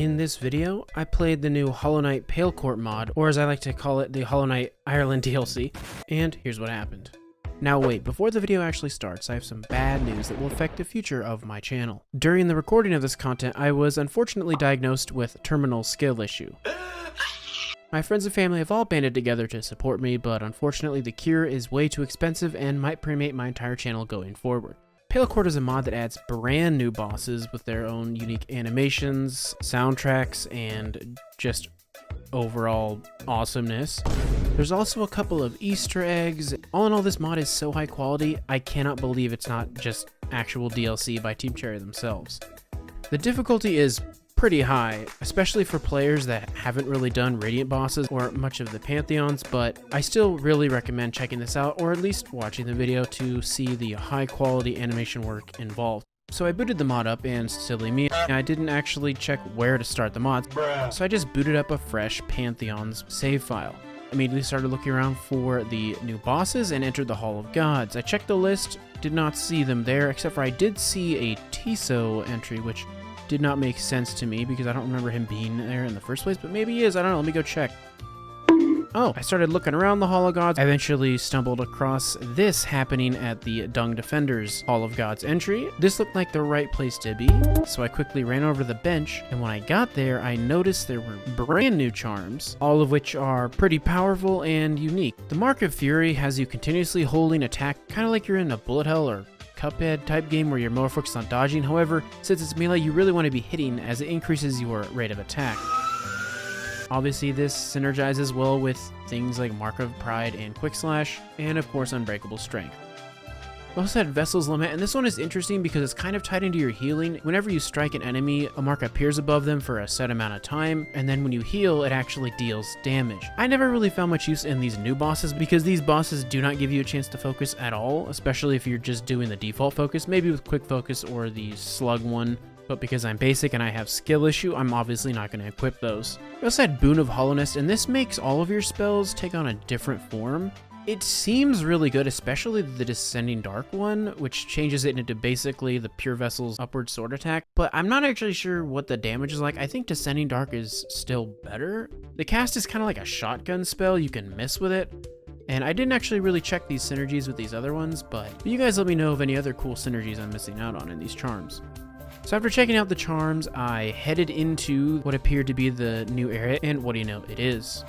In this video, I played the new Hollow Knight Pale Court mod, or as I like to call it, the Hollow Knight Ireland DLC, and here's what happened. Now wait, before the video actually starts, I have some bad news that will affect the future of my channel. During the recording of this content, I was unfortunately diagnosed with terminal skill issue. My friends and family have all banded together to support me, but unfortunately the cure is way too expensive and might cremate my entire channel going forward. Pale Court is a mod that adds brand new bosses with their own unique animations, soundtracks, and just overall awesomeness. There's also a couple of Easter eggs. All in all, this mod is so high quality, I cannot believe it's not just actual DLC by Team Cherry themselves. The difficulty is pretty high, especially for players that haven't really done Radiant bosses or much of the Pantheons, but I still really recommend checking this out, or at least watching the video to see the high quality animation work involved. So I booted the mod up, and silly me, I didn't actually check where to start the mod, so I just booted up a fresh Pantheons save file. Immediately started looking around for the new bosses and entered the Hall of Gods. I checked the list, did not see them there, except for I did see a Tiso entry, which did not make sense to me because I don't remember him being there in the first place, but maybe he is, I don't know, let me go check. Oh, I started looking around the Hall of Gods. I eventually stumbled across this happening at the Dung Defenders Hall of Gods entry. This looked like the right place to be, so I quickly ran over to the bench, and when I got there, I noticed there were brand new charms, all of which are pretty powerful and unique. The Mark of Fury has you continuously holding attack, kind of like you're in a bullet hell or Cuphead type game where you're more focused on dodging. However, since it's melee, you really want to be hitting as it increases your rate of attack. Obviously, this synergizes well with things like Mark of Pride and Quick Slash, and of course Unbreakable Strength. We also had Vessel's Lament, and this one is interesting because it's kind of tied into your healing. Whenever you strike an enemy, a mark appears above them for a set amount of time, and then when you heal, it actually deals damage. I never really found much use in these new bosses because these bosses do not give you a chance to focus at all, especially if you're just doing the default focus, maybe with Quick Focus or the Slug one. But because I'm basic and I have skill issue, I'm obviously not going to equip those. We also had Boon of Hollowness, and this makes all of your spells take on a different form. It seems really good, especially the Descending Dark one, which changes it into basically the Pure Vessel's upward sword attack, but I'm not actually sure what the damage is like. I think Descending Dark is still better. The cast is kind of like a shotgun spell, you can miss with it. And I didn't actually really check these synergies with these other ones, but you guys let me know of any other cool synergies I'm missing out on in these charms. So after checking out the charms, I headed into what appeared to be the new area, and what do you know, it is.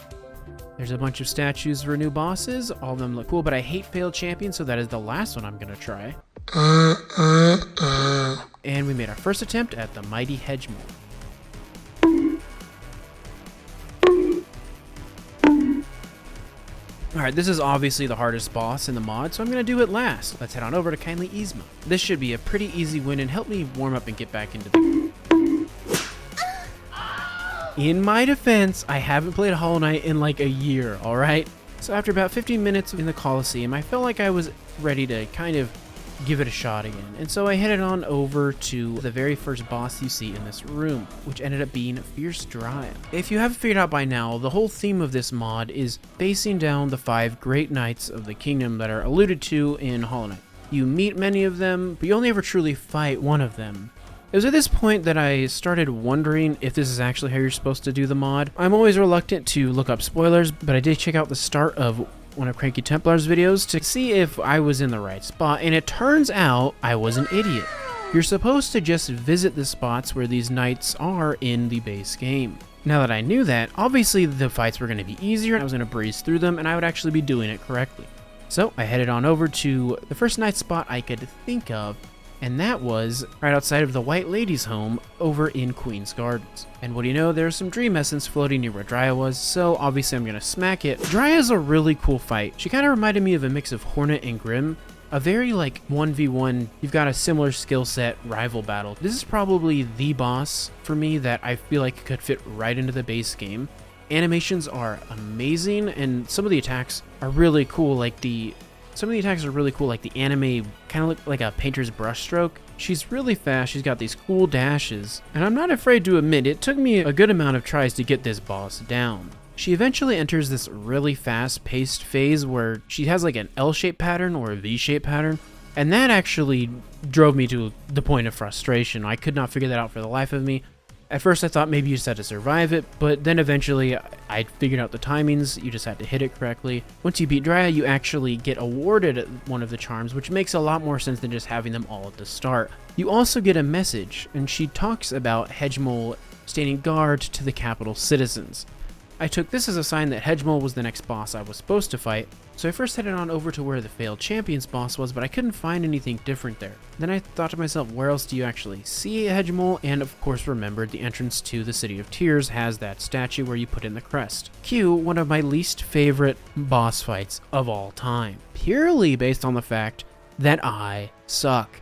There's a bunch of statues for new bosses, all of them look cool, but I hate failed champions, so that is the last one I'm gonna try. And we made our first attempt at the mighty Hedgmol. Alright, this is obviously the hardest boss in the mod, so I'm going to do it last. Let's head on over to Kindly Yzma. This should be a pretty easy win and help me warm up and get back into the... In my defense, I haven't played Hollow Knight in like a year, alright? So after about 15 minutes in the Coliseum, I felt like I was ready to kind of give it a shot again. And so I headed on over to the very first boss you see in this room, which ended up being Fierce Dryya. If you haven't figured out by now, the whole theme of this mod is facing down the 5 great knights of the kingdom that are alluded to in Hollow Knight. You meet many of them, but you only ever truly fight one of them. It was at this point that I started wondering if this is actually how you're supposed to do the mod. I'm always reluctant to look up spoilers, but I did check out the start of one of Cranky Templar's videos to see if I was in the right spot, and it turns out I was an idiot. You're supposed to just visit the spots where these knights are in the base game. Now that I knew that, obviously the fights were going to be easier, and I was going to breeze through them, and I would actually be doing it correctly. So I headed on over to the first knight spot I could think of, and that was right outside of the White Lady's home over in Queen's Gardens. And what do you know, there's some dream essence floating near where Dryya was, so obviously I'm gonna smack it. Drya's a really cool fight. She kind of reminded me of a mix of Hornet and Grim, a very like 1v1, you've got a similar skill set rival battle. This is probably the boss for me that I feel like could fit right into the base game. Animations are amazing, and some of the attacks are really cool, like the anime kind of look like a painter's brushstroke. She's really fast, she's got these cool dashes, and I'm not afraid to admit it took me a good amount of tries to get this boss down. She eventually enters this really fast-paced phase where she has like an L-shaped pattern or a V-shaped pattern, and that actually drove me to the point of frustration. I could not figure that out for the life of me. At first I thought maybe you just had to survive it, but then eventually I figured out the timings, you just had to hit it correctly. Once you beat Dryya, you actually get awarded one of the charms, which makes a lot more sense than just having them all at the start. You also get a message, and she talks about Hedgmol standing guard to the capital citizens. I took this as a sign that Hedgmol was the next boss I was supposed to fight, so I first headed on over to where the failed champions boss was, but I couldn't find anything different there. Then I thought to myself, where else do you actually see a Hedgmol? And of course remembered the entrance to the City of Tears has that statue where you put in the crest. Cue one of my least favorite boss fights of all time, purely based on the fact that I suck.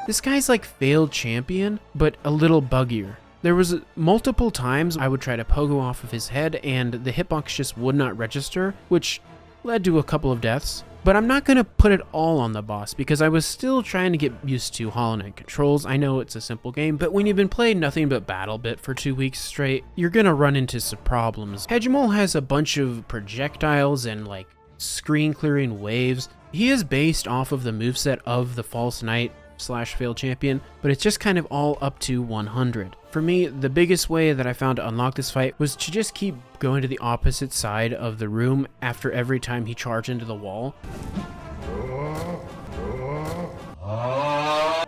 This guy's like failed champion, but a little buggier. There was multiple times I would try to pogo off of his head and the hitbox just would not register, which led to a couple of deaths. But I'm not going to put it all on the boss because I was still trying to get used to Hollow Knight controls. I know it's a simple game, but when you've been playing nothing but BattleBit for 2 weeks straight, you're going to run into some problems. Hedgmol has a bunch of projectiles and like screen clearing waves. He is based off of the moveset of the False Knight / failed champion, but it's just kind of all up to 100. For me, the biggest way that I found to unlock this fight was to just keep going to the opposite side of the room after every time he charged into the wall.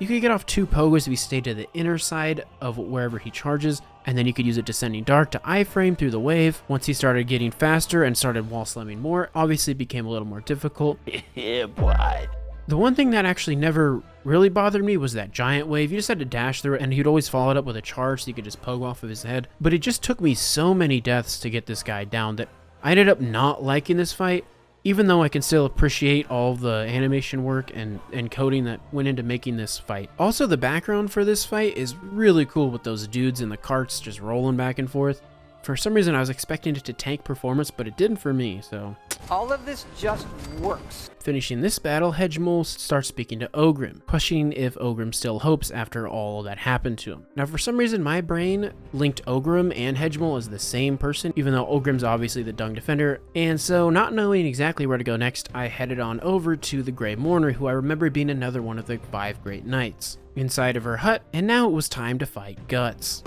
You could get off 2 pogos if you stay to the inner side of wherever he charges, and then you could use a descending dart to iframe through the wave. Once he started getting faster and started wall slamming more, obviously it became a little more difficult. Yeah, boy. The one thing that actually never really bothered me was that giant wave. You just had to dash through it, and he'd always follow it up with a charge so you could just pogo off of his head. But it just took me so many deaths to get this guy down that I ended up not liking this fight, even though I can still appreciate all the animation work and coding that went into making this fight. Also, the background for this fight is really cool with those dudes in the carts just rolling back and forth. For some reason, I was expecting it to tank performance, but it didn't for me, so... All of this just works. Finishing this battle, Hedgmol starts speaking to Ogrim, questioning if Ogrim still hopes after all that happened to him. Now, for some reason, my brain linked Ogrim and Hedgmol as the same person, even though Ogrim's obviously the Dung Defender, and so not knowing exactly where to go next, I headed on over to the Grey Mourner, who I remember being another one of the 5 Great Knights, inside of her hut, and now it was time to fight Guts.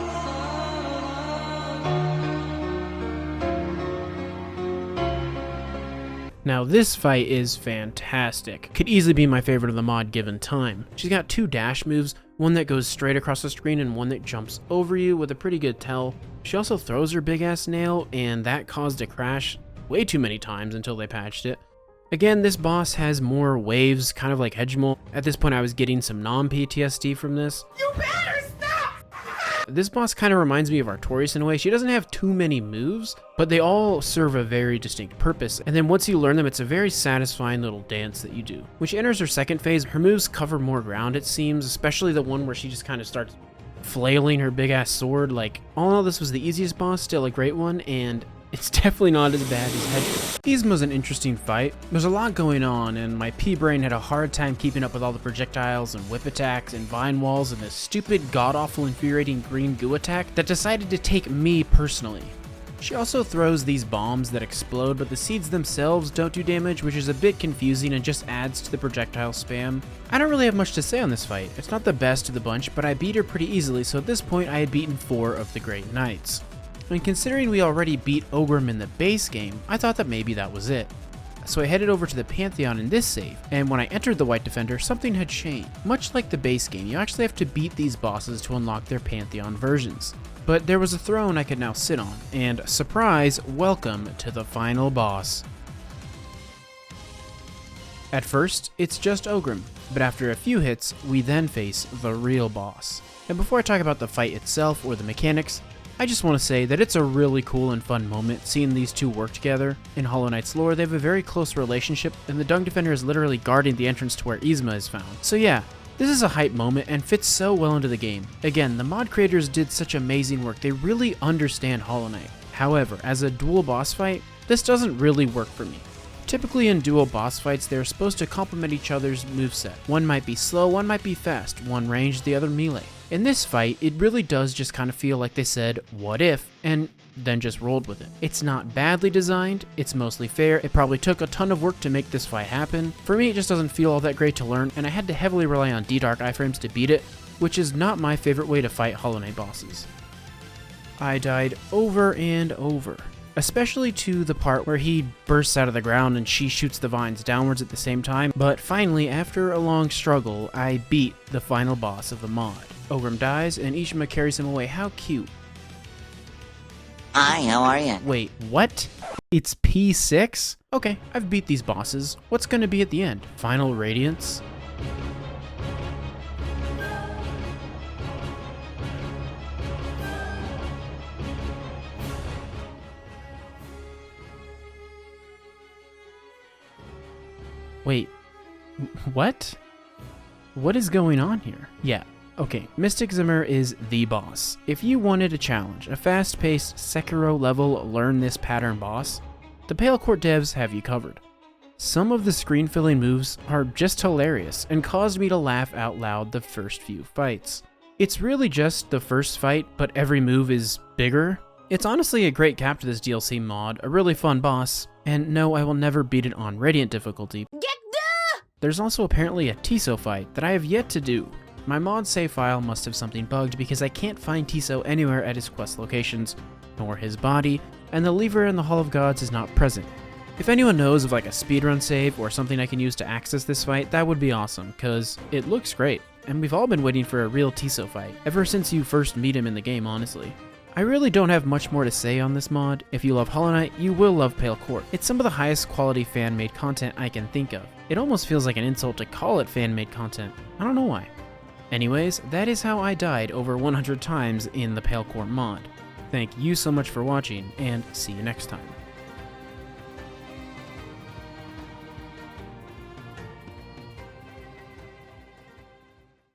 Now this fight is fantastic. Could easily be my favorite of the mod given time. She's got 2 dash moves, one that goes straight across the screen and one that jumps over you with a pretty good tell. She also throws her big ass nail, and that caused a crash way too many times until they patched it. Again, this boss has more waves, kind of like Hedgmol. At this point I was getting some non-PTSD from this. You better stop! This boss kind of reminds me of Artorias in a way. She doesn't have too many moves, but they all serve a very distinct purpose, and then once you learn them, it's a very satisfying little dance that you do. When she enters her second phase, her moves cover more ground, it seems, especially the one where she just kind of starts flailing her big ass sword. Like, all in all, this was the easiest boss, still a great one, and it's definitely not as bad as Hedgmol. Hedgmol was an interesting fight. There's a lot going on, and my P-brain had a hard time keeping up with all the projectiles and whip attacks and vine walls and this stupid, god-awful, infuriating green goo attack that decided to take me personally. She also throws these bombs that explode, but the seeds themselves don't do damage, which is a bit confusing and just adds to the projectile spam. I don't really have much to say on this fight. It's not the best of the bunch, but I beat her pretty easily, so at this point I had beaten 4 of the Great Knights. And considering we already beat Ogrim in the base game, I thought that maybe that was it. So I headed over to the Pantheon in this save, and when I entered the White Defender, something had changed. Much like the base game, you actually have to beat these bosses to unlock their Pantheon versions. But there was a throne I could now sit on, and surprise, welcome to the final boss. At first, it's just Ogrim, but after a few hits, we then face the real boss. And before I talk about the fight itself or the mechanics, I just want to say that it's a really cool and fun moment seeing these two work together. In Hollow Knight's lore, they have a very close relationship, and the Dung Defender is literally guarding the entrance to where Yzma is found. So yeah, this is a hype moment and fits so well into the game. Again, the mod creators did such amazing work. They really understand Hollow Knight, However, as a dual boss fight, this doesn't really work for me. Typically in dual boss fights, they're supposed to complement each other's moveset. One might be slow, one might be fast, one ranged, the other melee. In this fight, it really does just kind of feel like they said, what if, and then just rolled with it. It's not badly designed, it's mostly fair, it probably took a ton of work to make this fight happen. For me, it just doesn't feel all that great to learn, and I had to heavily rely on D-Dark iframes to beat it, which is not my favorite way to fight Hollow Knight bosses. I died over and over. Especially to the part where he bursts out of the ground and she shoots the vines downwards at the same time, but finally, after a long struggle, I beat the final boss of the mod. Ogrim dies and Ishima carries him away. How cute. Hi, how are you? Wait, what? It's P6? Okay, I've beat these bosses. What's gonna be at the end? Final Radiance? Wait, what? What is going on here? Yeah, okay, Mystic Zimmer is the boss. If you wanted a challenge, a fast-paced Sekiro-level learn this pattern boss, the Pale Court devs have you covered. Some of the screen-filling moves are just hilarious and caused me to laugh out loud the first few fights. It's really just the first fight, but every move is bigger. It's honestly a great cap to this DLC mod, a really fun boss, and no, I will never beat it on Radiant difficulty. There's also apparently a Tiso fight that I have yet to do. My mod save file must have something bugged because I can't find Tiso anywhere at his quest locations, nor his body, and the lever in the Hall of Gods is not present. If anyone knows of like a speedrun save or something I can use to access this fight, that would be awesome, cause it looks great, and we've all been waiting for a real Tiso fight, ever since you first meet him in the game, honestly. I really don't have much more to say on this mod. If you love Hollow Knight, you will love Pale Court. It's some of the highest quality fan-made content I can think of. It almost feels like an insult to call it fan-made content. I don't know why. Anyways, that is how I died over 100 times in the Pale Court mod. Thank you so much for watching, and see you next time.